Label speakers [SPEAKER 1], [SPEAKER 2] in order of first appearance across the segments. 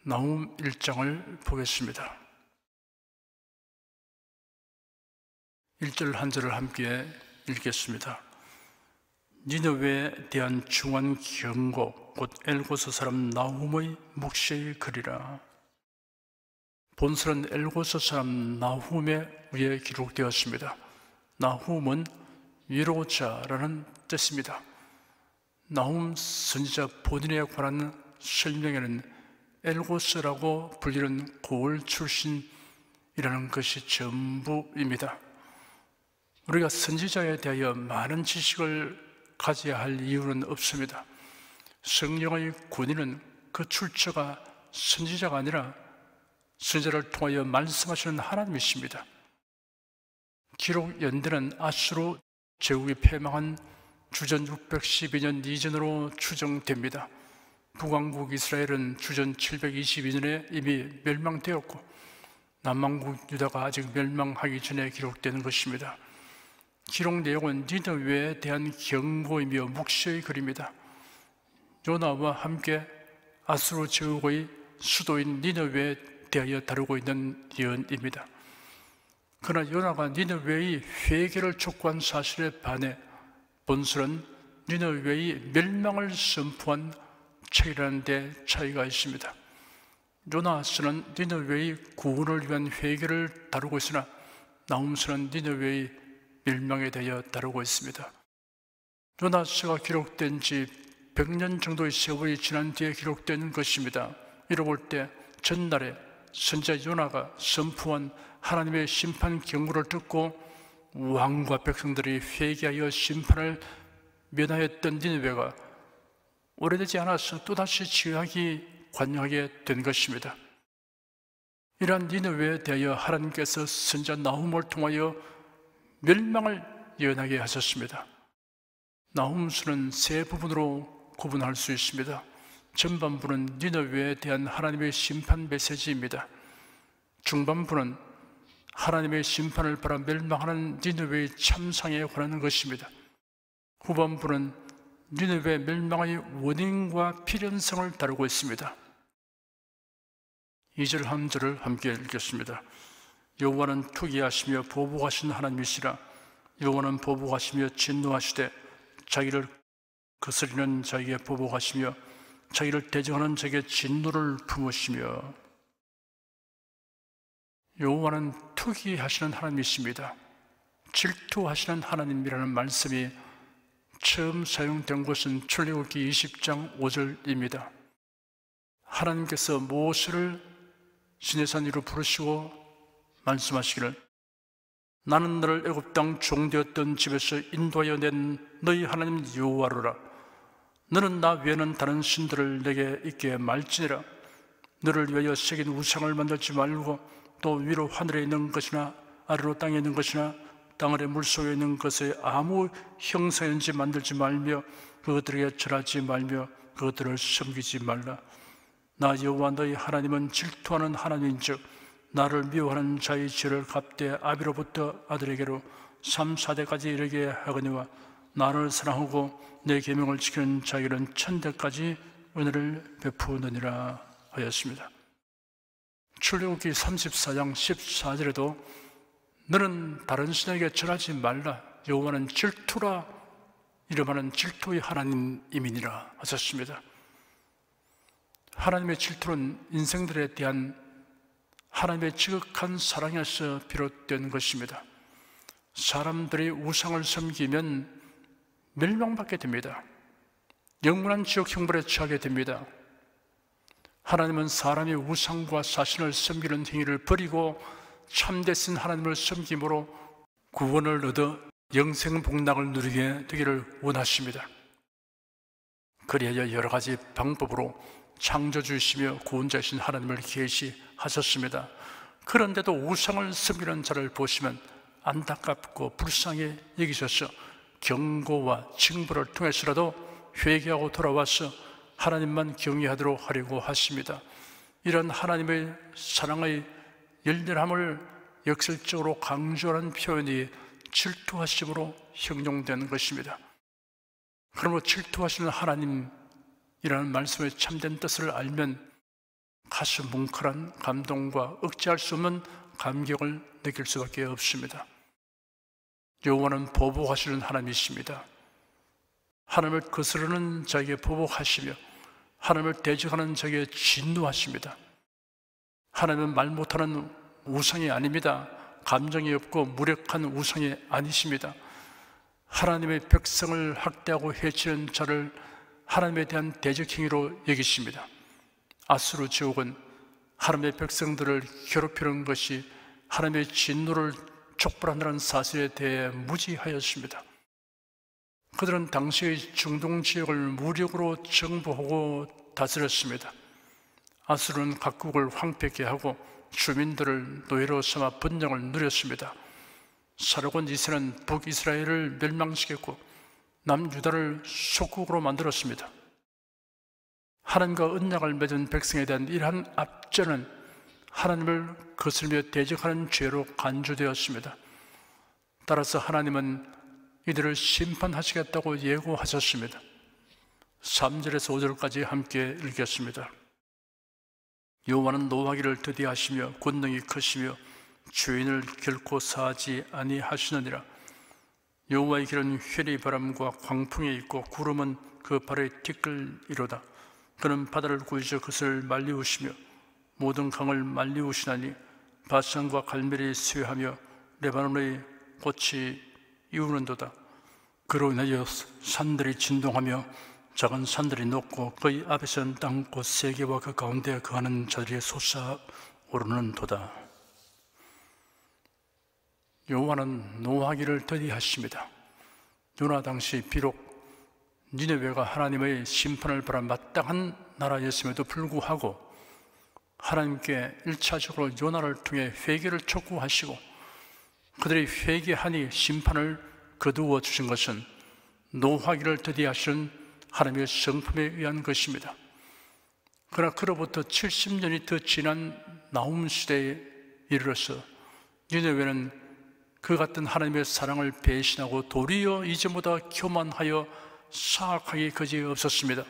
[SPEAKER 1] 나훔 1장을 보겠습니다. 1절 한 절을 함께 읽겠습니다. 니느웨에 대한 중한 경고, 곧 엘고스 사람 나훔의 묵시의 글이라. 본설은 엘고스 사람 나훔에 의해 기록되었습니다. 나훔은 위로자라는 뜻입니다. 나훔 선지자 본인에 관한 설명에는 엘고스라고 불리는 고을 출신이라는 것이 전부입니다. 우리가 선지자에 대하여 많은 지식을 가져야 할 이유는 없습니다. 성령의 권위는 그 출처가 선지자가 아니라 선지자를 통하여 말씀하시는 하나님이십니다. 기록 연대는 아수르 제국이 패망한 주전 612년 이전으로 추정됩니다. 북왕국 이스라엘은 주전 722년에 이미 멸망되었고 남왕국 유다가 아직 멸망하기 전에 기록되는 것입니다. 기록 내용은 니느웨에 대한 경고이며 묵시의 글입니다. 요나와 함께 아수르 제국의 수도인 니느웨에 대하여 다루고 있는 예언입니다. 그러나 요나가 니느웨의 회개를 촉구한 사실에 반해 본설은 니느웨의 멸망을 선포한 책이라는 데 차이가 있습니다. 요나서는 니느웨의 구원을 위한 회개를 다루고 있으나 나훔서는 니느웨의 멸망에 대하여 다루고 있습니다. 요나서가 기록된 지 100년 정도의 세월이 지난 뒤에 기록된 것입니다. 이로 볼 때 전날에 선지자 요나가 선포한 하나님의 심판 경고를 듣고 왕과 백성들이 회개하여 심판을 면하였던 니느웨가 오래되지 않아서 또다시 지하기 관영하게 된 것입니다. 이러한 니느웨에 대하여 하나님께서 선지자 나훔을 통하여 멸망을 예언하게 하셨습니다. 나훔서는 세 부분으로 구분할 수 있습니다. 전반부는 니느웨에 대한 하나님의 심판 메시지입니다. 중반부는 하나님의 심판을 받아 멸망하는 니느웨의 참상에 관한 것입니다. 후반부는 니느웨 멸망의 원인과 필연성을 다루고 있습니다. 2절 한 절을 함께 읽겠습니다. 여호와는 투기하시며 보복하신 하나님이시라. 여호와는 보복하시며 진노하시되 자기를 거스리는 자에게 보복하시며 자기를 대적하는 자에게 진노를 품으시며. 여호와는 투기하시는 하나님이십니다. 질투하시는 하나님이라는 말씀이 처음 사용된 것은 출애굽기 20장 5절입니다. 하나님께서 모세를 시내산 위로 부르시고 말씀하시기를 나는 너를 애굽 땅 종되었던 집에서 인도하여 낸 너희 하나님 여호와로라. 너는 나 외에는 다른 신들을 내게 있게 말지니라. 너를 위하여 새긴 우상을 만들지 말고 또 위로 하늘에 있는 것이나 아래로 땅에 있는 것이나 땅 아래 물속에 있는 것에 아무 형상인지 만들지 말며 그것들에게 절하지 말며 그것들을 섬기지 말라. 나 여호와 너희 하나님은 질투하는 하나님인즉 나를 미워하는 자의 죄를 갚되 아비로부터 아들에게로 3, 4대까지 이르게 하거니와 나를 사랑하고 내 계명을 지키는 자에게는 천대까지 은혜를 베푸느니라 하였습니다. 출애굽기 34장 14절에도 너는 다른 신에게 절하지 말라. 여호와는 질투라. 이름하는 질투의 하나님이니라 하셨습니다. 하나님의 질투는 인생들에 대한 하나님의 지극한 사랑에서 비롯된 것입니다. 사람들이 우상을 섬기면 멸망받게 됩니다. 영원한 지옥 형벌에 처하게 됩니다. 하나님은 사람이 우상과 사신을 섬기는 행위를 버리고 참되신 하나님을 섬김으로 구원을 얻어 영생복락을 누리게 되기를 원하십니다. 그리하여 여러 가지 방법으로 창조주이시며 구원자이신 하나님을 계시하셨습니다. 그런데도 우상을 섬기는 자를 보시면 안타깝고 불쌍히 여기셔서 경고와 징벌을 통해서라도 회개하고 돌아와서 하나님만 경외하도록 하려고 하십니다. 이런 하나님의 사랑의 열렬함을 역설적으로 강조하는 표현이 질투하심으로 형용된 것입니다. 그러므로 질투하시는 하나님이라는 말씀의 참된 뜻을 알면 아주 뭉클한 감동과 억제할 수 없는 감격을 느낄 수밖에 없습니다. 여호와는 보복하시는 하나님이십니다. 하나님을 거스르는 자에게 보복하시며 하나님을 대적하는 자에게 진노하십니다. 하나님은 말 못하는 우상이 아닙니다. 감정이 없고 무력한 우상이 아니십니다. 하나님의 백성을 학대하고 해치는 자를 하나님에 대한 대적 행위로 여기십니다. 아수르 제국은 하나님의 백성들을 괴롭히는 것이 하나님의 진노를 촉발한다는 사실에 대해 무지하였습니다. 그들은 당시의 중동 지역을 무력으로 정복하고 다스렸습니다. 아수르는 각국을 황폐케 하고 주민들을 노예로 삼아 번영을 누렸습니다. 살아온 이스라엘은 북이스라엘을 멸망시켰고 남유다를 속국으로 만들었습니다. 하나님과 언약을 맺은 백성에 대한 이러한 압제는 하나님을 거슬며 대적하는 죄로 간주되었습니다. 따라서 하나님은 이들을 심판하시겠다고 예고하셨습니다. 3절에서 5절까지 함께 읽겠습니다. 여호와는 노하기를 더디하시며 권능이 크시며 죄인을 결코 사하지 아니하시느니라. 여호와의 길은 회리 바람과 광풍에 있고 구름은 그 발에 티끌이로다. 그는 바다를 구이셔 그것을 말리우시며 모든 강을 말리우시나니 바산과 갈멜이 쇠하며 레바논의 꽃이 이우는도다. 그로 인하여 산들이 진동하며 작은 산들이 녹고 그의 앞에서는 땅꽃 세계와 그 가운데 거하는 자들이 솟아오르는도다. 여호와는 노하기를 더디하십니다. 요나 당시 비록 니느웨가 하나님의 심판을 받아 마땅한 나라였음에도 불구하고 하나님께 1차적으로 요나를 통해 회개를 촉구하시고 그들이 회개하니 심판을 거두어 주신 것은 노하기를 더디하시는 하나님의 성품에 의한 것입니다. 그러나 그로부터 70년이 더 지난 나훔 시대에 이르러서 니느웨는 그 같은 하나님의 사랑을 배신하고 도리어 이전보다 교만하여 사악하게 그지없었습니다.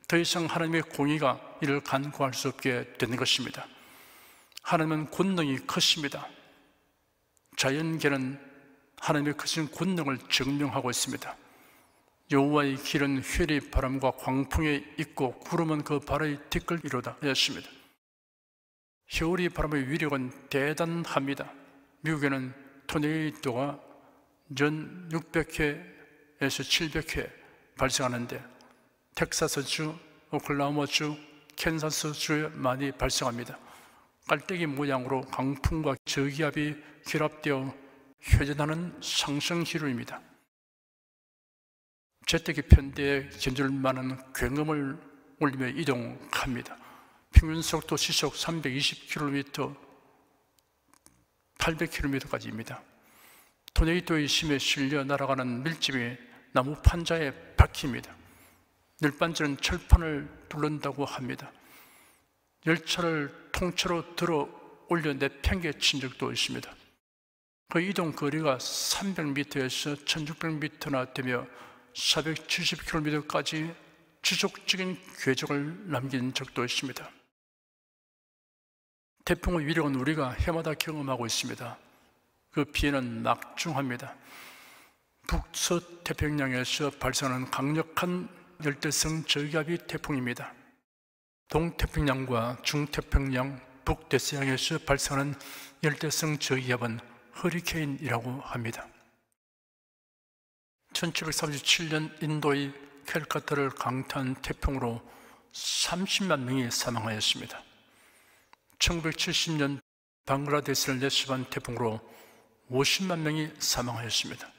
[SPEAKER 1] 더 이상 하나님의 공의가 이를 간구할 수 없게 된 것입니다. 하나님은 권능이 크십니다. 자연계는 하나님의 크신 권능을 증명하고 있습니다. 여호와의 길은 회리 바람과 광풍에 있고 구름은 그 발의 티끌이로다 하였습니다. 회오리 바람의 위력은 대단합니다. 미국에는 토네이도가 연 600회에서 700회 발생하는데 텍사스주, 오클라호마주, 캔사스주에 많이 발생합니다. 깔때기 모양으로 강풍과 저기압이 결합되어 회전하는 상승 기류입니다. 재택이 편대에 견줄 만한 굉음을 올리며 이동합니다. 평균 속도 시속 320km, 800km까지입니다. 토네이도의 힘에 실려 날아가는 밀집이 나무 판자에 박힙니다. 열반지는 철판을 뚫는다고 합니다. 열차를 통째로 들어 올려 내팽개친 적도 있습니다. 그 이동 거리가 300m에서 1600m나 되며 470km까지 지속적인 궤적을 남긴 적도 있습니다. 태풍의 위력은 우리가 해마다 경험하고 있습니다. 그 피해는 막중합니다. 북서태평양에서 발생하는 강력한 열대성 저기압이 태풍입니다. 동태평양과 중태평양, 북대서양에서 발생하는 열대성 저기압은 허리케인이라고 합니다. 1737년 인도의 캘커타를 강타한 태풍으로 30만 명이 사망하였습니다. 1970년 방글라데시를 내수한 태풍으로 50만 명이 사망하였습니다.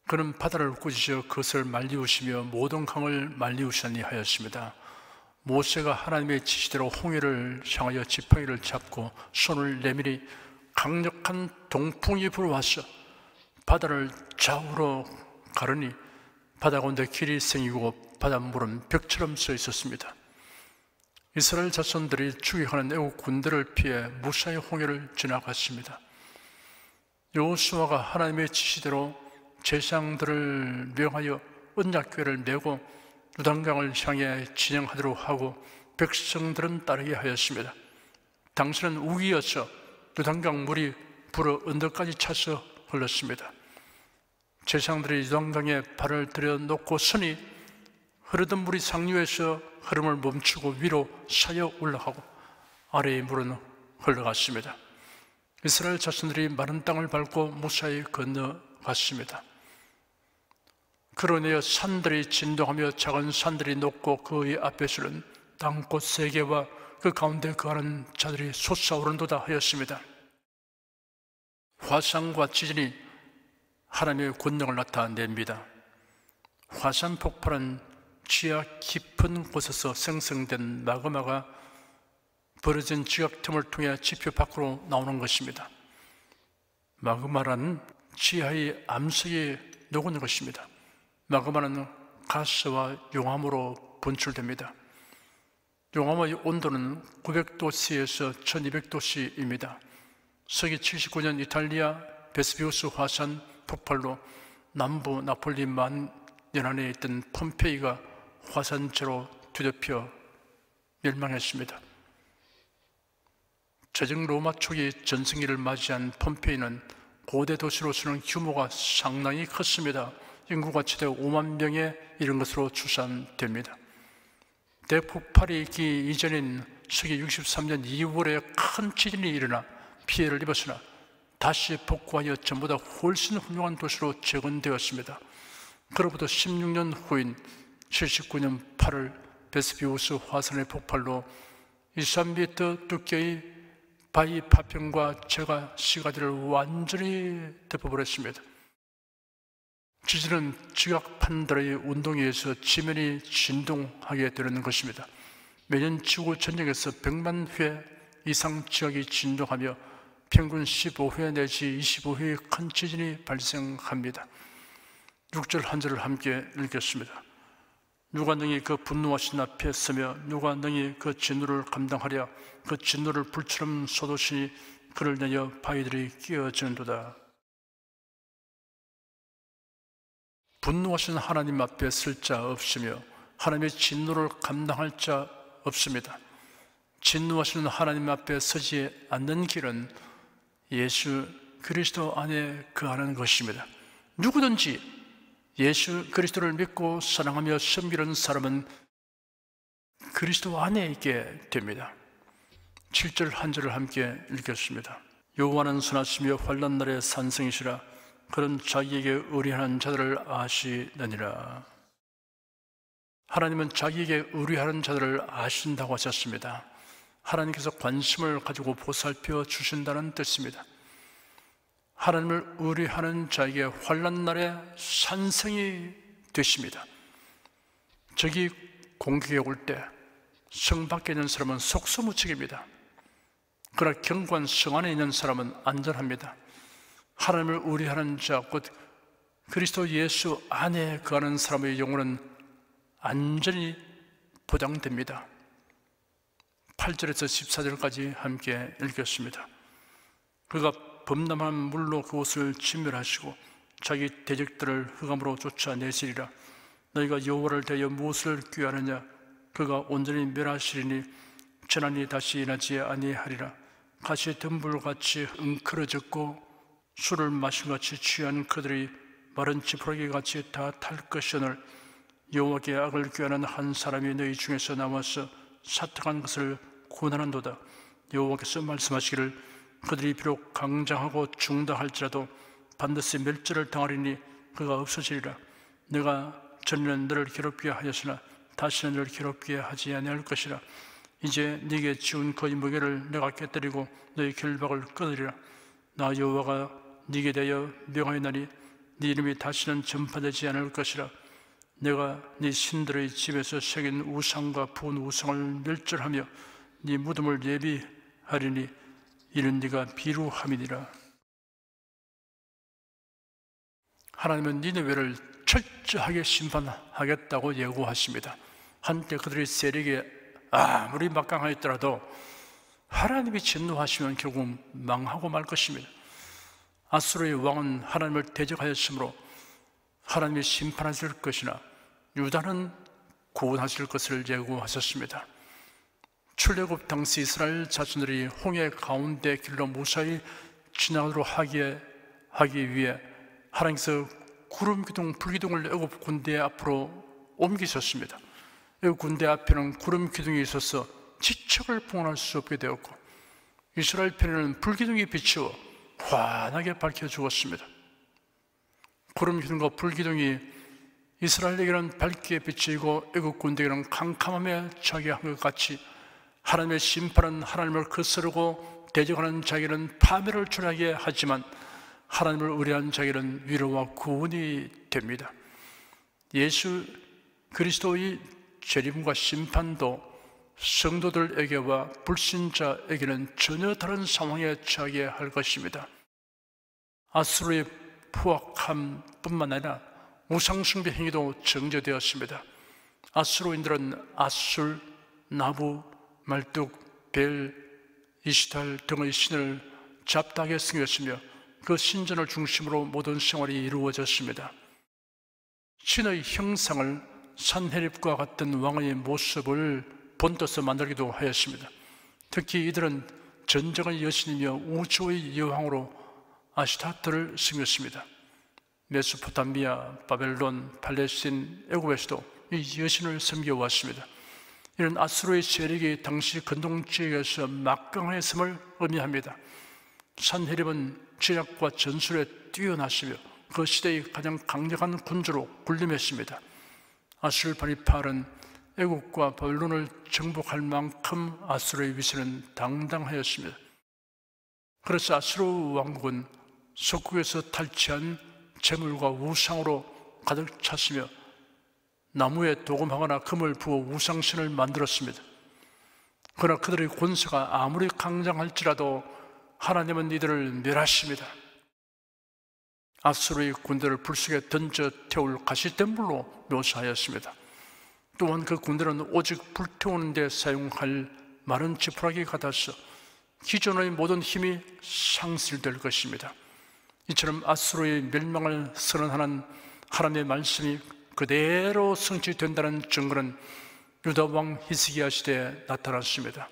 [SPEAKER 1] 그는 바다를 꾸짖어 그것을 말리우시며 모든 강을 말리우시니 하였습니다. 모세가 하나님의 지시대로 홍해를 향하여 지팡이를 잡고 손을 내밀이 강력한 동풍이 불어와서 바다를 좌우로 가르니 바다 가운데 길이 생기고 바닷물은 벽처럼 서 있었습니다. 이스라엘 자손들이 추격하는 애국 군대를 피해 무사히 홍해를 지나갔습니다. 여호수아가 하나님의 지시대로 제사장들을 명하여 언약궤를 메고 요단강을 향해 진영하도록 하고 백성들은 따르게 하였습니다. 당시는 우기여서 요단강 물이 불어 언덕까지 차서 흘렀습니다. 제사장들이 요단강에 발을 들여놓고 서니 흐르던 물이 상류에서 흐름을 멈추고 위로 쌓여 올라가고 아래의 물은 흘러갔습니다. 이스라엘 자손들이 마른 땅을 밟고 무사히 건너갔습니다. 그러내어 산들이 진동하며 작은 산들이 높고 그의 앞에서는 땅꽃 세 개와 그 가운데 거하는 자들이 솟아오른도다 하였습니다. 화산과 지진이 하나님의 권능을 나타냅니다. 화산 폭발은 지하 깊은 곳에서 생성된 마그마가 벌어진 지각 틈을 통해 지표 밖으로 나오는 것입니다. 마그마란 지하의 암석이 녹는 것입니다. 마그마는 가스와 용암으로 분출됩니다. 용암의 온도는 900도씨에서 1200도씨입니다. 서기 79년 이탈리아 베스비우스 화산 폭발로 남부 나폴리 만연안에 있던 폼페이가 화산재로 뒤덮여 멸망했습니다. 제정 로마 초기 전성기를 맞이한 폼페이는 고대 도시로서는 규모가 상당히 컸습니다. 인구가 최대 5만 명에 이른 것으로 추산됩니다. 대폭발이 있기 이전인 서기 63년 2월에 큰 지진이 일어나 피해를 입었으나 다시 복구하여 전보다 훨씬 훌륭한 도시로 재건되었습니다. 그로부터 16년 후인 79년 8월 베스비우스 화산의 폭발로 23m 두께의 바위 파편과 제가 시가지를 완전히 덮어버렸습니다. 지진은 지각판들의 운동에 의해서 지면이 진동하게 되는 것입니다. 매년 지구 전역에서 100만 회 이상 지각이 진동하며 평균 15회 내지 25회의 큰 지진이 발생합니다. 6절 한 절을 함께 읽겠습니다. 누가 능히 그 분노하신 앞에 서며 누가 능히 그 진노를 감당하랴. 그 진노를 불처럼 쏟으시니 그를 내어 바위들이 끼어지는도다. 분노하신 하나님 앞에 설 자 없으며 하나님의 진노를 감당할 자 없습니다. 진노하시는 하나님 앞에 서지 않는 길은 예수 그리스도 안에 거하는 것입니다. 누구든지 예수 그리스도를 믿고 사랑하며 섬기는 사람은 그리스도 안에 있게 됩니다. 7절 한 절을 함께 읽겠습니다. 여호와는 선하시며 환난 날의 산성이시라. 그런 자기에게 의뢰하는 자들을 아시느니라. 하나님은 자기에게 의뢰하는 자들을 아신다고 하셨습니다. 하나님께서 관심을 가지고 보살펴 주신다는 뜻입니다. 하나님을 의뢰하는 자에게 환난 날에 산성이 되십니다. 적이 공격해 올 때 성 밖에 있는 사람은 속수무책입니다. 그러나 경관 성 안에 있는 사람은 안전합니다. 하나님을 의뢰하는 자, 곧 그리스도 예수 안에 거하는 사람의 영혼은 안전히 보장됩니다. 8절에서 14절까지 함께 읽겠습니다. 그가 범람한 물로 그곳을 진멸하시고 자기 대적들을 흑암으로 쫓아내시리라. 너희가 여호와를 대하여 무엇을 꾀하느냐? 그가 온전히 멸하시리니 재난이 다시 일어나지 아니하리라. 가시 덤불같이 웅크러졌고 술을 마신같이 취한 그들이 마른 지푸라기같이 다 탈 것이오늘 여호와께 악을 꾀하는 한 사람이 너희 중에서 나와서 사특한 것을 고난한도다. 여호와께서 말씀하시기를 그들이 비록 강장하고 중다할지라도 반드시 멸절을 당하리니 그가 없어지리라. 내가 전에는 너를 괴롭게 하였으나 다시는 너를 괴롭게 하지 아니할 것이라. 이제 네게 지운 그의 무게를 내가 깨뜨리고 너의 결박을 끊으리라. 나 여호와가 네게 대하여 명하였나니 네 이름이 다시는 전파되지 않을 것이라. 내가 네 신들의 집에서 새긴 우상과 부은 우상을 멸절하며 네 무덤을 예비하리니 이는 네가 비루함이니라. 하나님은 니느웨를 철저하게 심판하겠다고 예고하십니다. 한때 그들의 세력이 아무리 막강하였더라도 하나님이 진노하시면 결국 망하고 말 것입니다. 아수르의 왕은 하나님을 대적하였으므로 하나님이 심판하실 것이나 유다는 구원하실 것을 예고하셨습니다. 출애굽 당시 이스라엘 자손들이 홍해 가운데 길로 무사히 지나가도록 하기 위해 하나님께서 구름 기둥, 불기둥을 애굽 군대 앞으로 옮기셨습니다. 애굽 군대 앞에는 구름 기둥이 있어서 지척을 봉헌할 수 없게 되었고, 이스라엘 편에는 불기둥이 비추어 환하게 밝혀 주었습니다. 구름 기둥과 불기둥이 이스라엘에게는 밝게 비치고 애굽 군대에게는 캄캄함에 처하게 한 것 같이, 하나님의 심판은 하나님을 거스르고 대적하는 자에게는 파멸을 초래하게 하지만 하나님을 의뢰한 자에게는 위로와 구원이 됩니다. 예수 그리스도의 재림과 심판도 성도들에게와 불신자에게는 전혀 다른 상황에 처하게 할 것입니다. 아수르의 포악함뿐만 아니라 우상숭배 행위도 정죄되었습니다. 아수르인들은 아술, 나부, 말뚝, 벨, 이시탈 등의 신을 잡다하게 섬겼으며 그 신전을 중심으로 모든 생활이 이루어졌습니다. 신의 형상을 산헤립과 같은 왕의 모습을 본떠서 만들기도 하였습니다. 특히 이들은 전쟁의 여신이며 우주의 여왕으로 아시타트를 섬겼습니다. 메소포타미아, 바벨론, 팔레스틴, 애굽에서도 이 여신을 섬겨왔습니다. 이런 아수르의 세력이 당시 근동지역에서 막강했음을 의미합니다. 산헤립은 지략과 전술에 뛰어났으며 그 시대의 가장 강력한 군주로 군림했습니다. 아술바니팔은 애국과 바벨론을 정복할 만큼 아수르의 위세는 당당하였습니다. 그래서 아수르 왕국은 속국에서 탈취한 재물과 우상으로 가득 찼으며 나무에 도금하거나 금을 부어 우상신을 만들었습니다. 그러나 그들의 권세가 아무리 강장할지라도 하나님은 이들을 멸하십니다. 아수르의 군대를 불속에 던져 태울 가시덤불로 묘사하였습니다. 또한 그 군대는 오직 불태우는 데 사용할 마른 지푸라기 같아서 기존의 모든 힘이 상실될 것입니다. 이처럼 아수르의 멸망을 선언하는 하나님의 말씀이 그대로 성취된다는 증거는 유다 왕 히스기야 시대에 나타났습니다.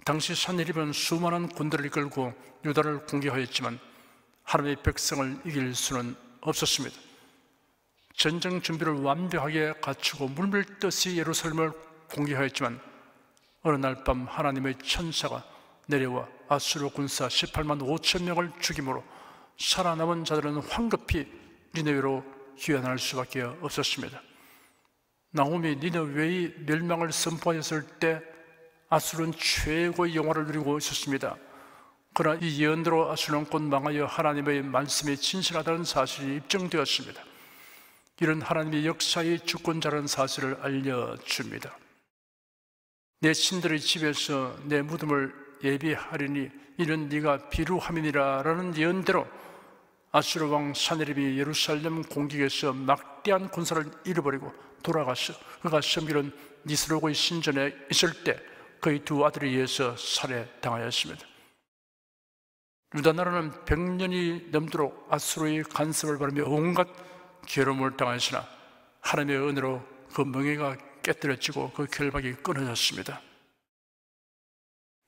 [SPEAKER 1] 당시 산헤립은 수많은 군대를 이끌고 유다를 공격하였지만 하나님의 백성을 이길 수는 없었습니다. 전쟁 준비를 완벽하게 갖추고 물밀듯이 예루살렘을 공격하였지만 어느 날 밤 하나님의 천사가 내려와 아수르 군사 18만 5천 명을 죽임으로 살아남은 자들은 황급히 니느웨로 귀환할 수밖에 없었습니다. 나홈이 니느웨의 멸망을 선포하였을 때 아수르는 최고의 영화를 누리고 있었습니다. 그러나 이 예언대로 아수르는 곧 망하여 하나님의 말씀이 진실하다는 사실이 입증되었습니다. 이런 하나님의 역사의 주권자라는 사실을 알려줍니다. 내 신들의 집에서 내 무덤을 예비하리니 이는 네가 비루함이니라 라는 예언대로 아수르 왕 산헤립이 예루살렘 공격에서 막대한 군사를 잃어버리고 돌아가서 그가 섬기는 니스로고의 신전에 있을 때 그의 두 아들에 의해서 살해당하였습니다. 유다 나라는 100년이 넘도록 아수르의 간섭을 받으며 온갖 괴로움을 당하였으나 하나님의 은혜로 그 멍에가 깨뜨려지고 그 결박이 끊어졌습니다.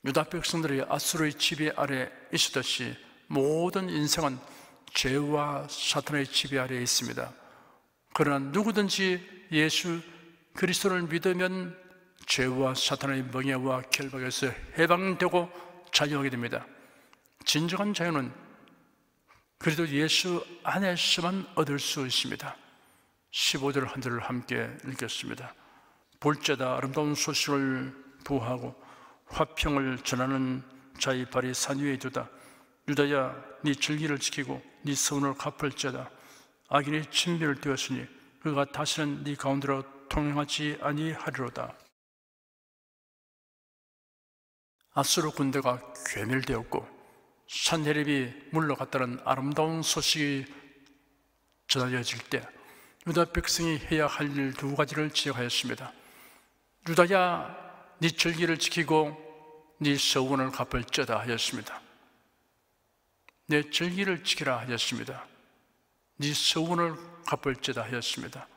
[SPEAKER 1] 유다 백성들이 아수르의 지배 아래 있었듯이 모든 인생은 죄와 사탄의 지배 아래에 있습니다. 그러나 누구든지 예수 그리스도를 믿으면 죄와 사탄의 멍에와 결박에서 해방되고 자유하게 됩니다. 진정한 자유는 그리스도 예수 안에서만 얻을 수 있습니다. 15절 한 절을 함께 읽겠습니다. 볼지어다 아름다운 소식을 부하고 화평을 전하는 자의 발이 산 위에 두다. 유다야 네 절기를 지키고 네 서운을 갚을지어다. 악인이 진멸을 되었으니 그가 다시는 네 가운데로 통행하지 아니하리로다. 아수르 군대가 괴멸되었고 산헤립이 물러갔다는 아름다운 소식이 전해질 때 유다 백성이 해야 할 일 두 가지를 지적하였습니다. 유다야 네 절기를 지키고 네 서원을 갚을지어다 하였습니다. 내 절기를 지키라 하였습니다. 네 서원을 갚을지어다 하였습니다.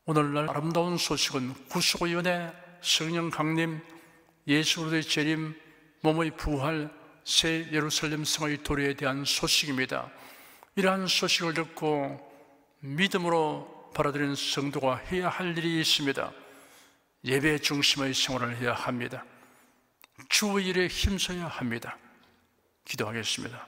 [SPEAKER 1] 오늘날 아름다운 소식은 구속의 은혜, 성령 강림, 예수 그리스도의 재림, 몸의 부활, 새 예루살렘 성의 도래에 대한 소식입니다. 이러한 소식을 듣고 믿음으로 받아들이는 성도가 해야 할 일이 있습니다. 예배 중심의 생활을 해야 합니다. 주의 일에 힘써야 합니다. 기도하겠습니다.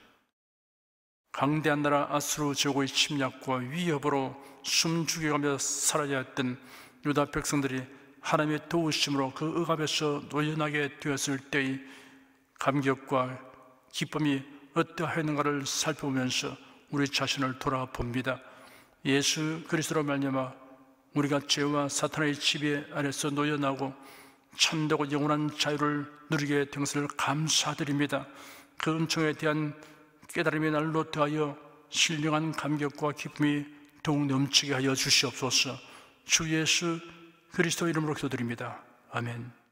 [SPEAKER 1] 강대한 나라 아수르 제국의 침략과 위협으로 숨죽여가며 살아야 했던 유다 백성들이 하나님의 도우심으로 그 억압에서 노연하게 되었을 때의 감격과 기쁨이 어떠하였는가를 살펴보면서 우리 자신을 돌아봅니다. 예수 그리스도로 말미암아 우리가 죄와 사탄의 지배 아래서 노연하고 참되고 영원한 자유를 누리게 된 것을 감사드립니다. 그 은총에 대한 깨달음이 날로 더하여 신령한 감격과 기쁨이 더욱 넘치게 하여 주시옵소서. 주 예수 그리스도 이름으로 기도드립니다. 아멘.